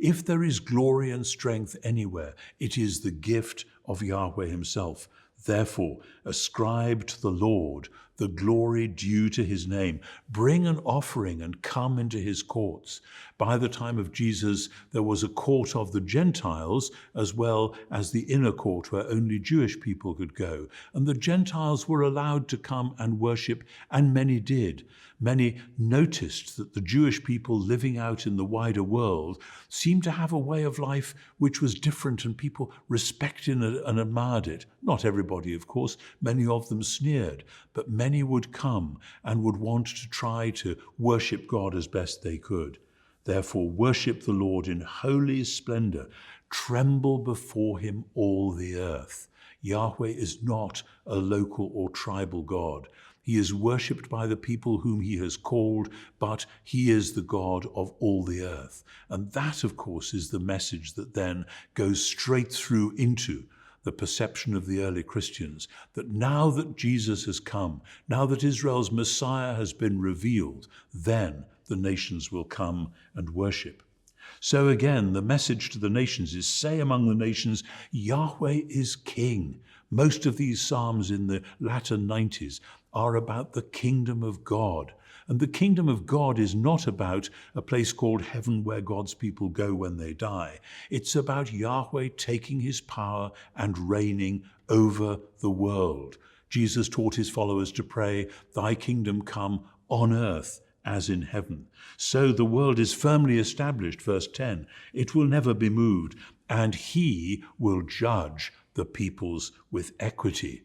If there is glory and strength anywhere, it is the gift of Yahweh himself. Therefore, ascribe to the Lord the glory due to his name. Bring an offering and come into his courts. By the time of Jesus, there was a court of the Gentiles as well as the inner court where only Jewish people could go. And the Gentiles were allowed to come and worship, and many did. Many noticed that the Jewish people living out in the wider world seemed to have a way of life which was different, and people respected and admired it. Not everybody, of course. Many of them sneered, but many would come and would want to try to worship God as best they could. Therefore, worship the Lord in holy splendor. Tremble before him, all the earth. Yahweh is not a local or tribal God. He is worshipped by the people whom he has called, but he is the God of all the earth. And that, of course, is the message that then goes straight through into the perception of the early Christians, that now that Jesus has come, now that Israel's Messiah has been revealed, then the nations will come and worship. So again, the message to the nations is, say among the nations, Yahweh is king. Most of these psalms in the latter 90s are about the kingdom of God. And the kingdom of God is not about a place called heaven where God's people go when they die. It's about Yahweh taking his power and reigning over the world. Jesus taught his followers to pray, thy kingdom come on earth as in heaven. So the world is firmly established, verse 10. It will never be moved, and he will judge the peoples with equity.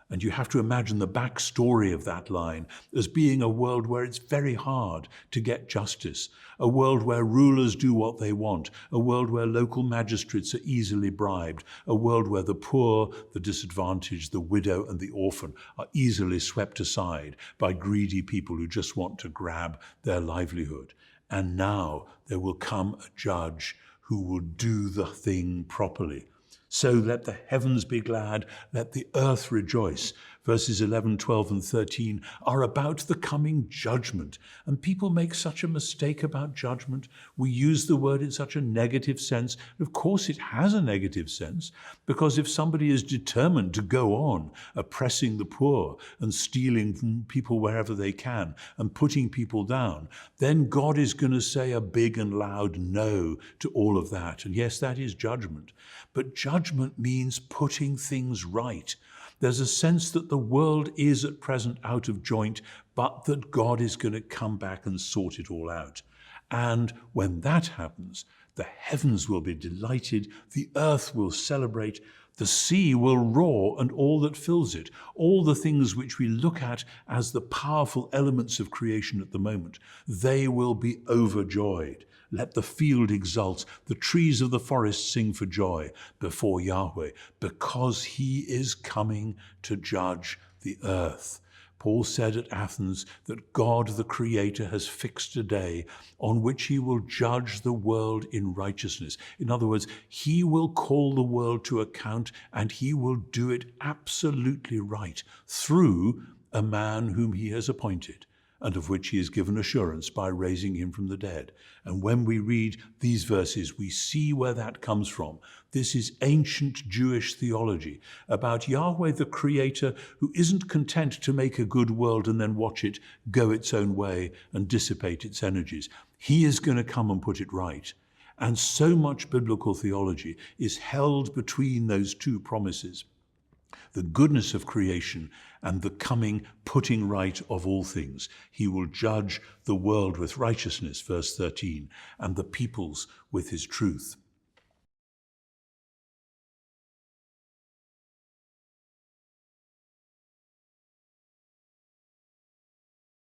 And you have to imagine the backstory of that line as being a world where it's very hard to get justice, a world where rulers do what they want, a world where local magistrates are easily bribed, a world where the poor, the disadvantaged, the widow and the orphan are easily swept aside by greedy people who just want to grab their livelihood. And now there will come a judge who will do the thing properly. So let the heavens be glad, let the earth rejoice. Verses 11, 12, and 13 are about the coming judgment. And people make such a mistake about judgment. We use the word in such a negative sense. Of course it has a negative sense, because if somebody is determined to go on oppressing the poor and stealing from people wherever they can and putting people down, then God is going to say a big and loud no to all of that. And yes, that is judgment. But judgment means putting things right. There's a sense that the world is at present out of joint, but that God is going to come back and sort it all out. And when that happens, the heavens will be delighted, the earth will celebrate, the sea will roar and all that fills it, all the things which we look at as the powerful elements of creation at the moment, they will be overjoyed. Let the field exult, the trees of the forest sing for joy before Yahweh, because he is coming to judge the earth. Paul said at Athens that God the Creator has fixed a day on which he will judge the world in righteousness. In other words, he will call the world to account, and he will do it absolutely right through a man whom he has appointed, and of which he has given assurance by raising him from the dead. And when we read these verses, we see where that comes from. This is ancient Jewish theology about Yahweh the Creator, who isn't content to make a good world and then watch it go its own way and dissipate its energies. He is going to come and put it right. And so much biblical theology is held between those two promises: the goodness of creation and the coming putting right of all things. He will judge the world with righteousness, verse 13, and the peoples with his truth.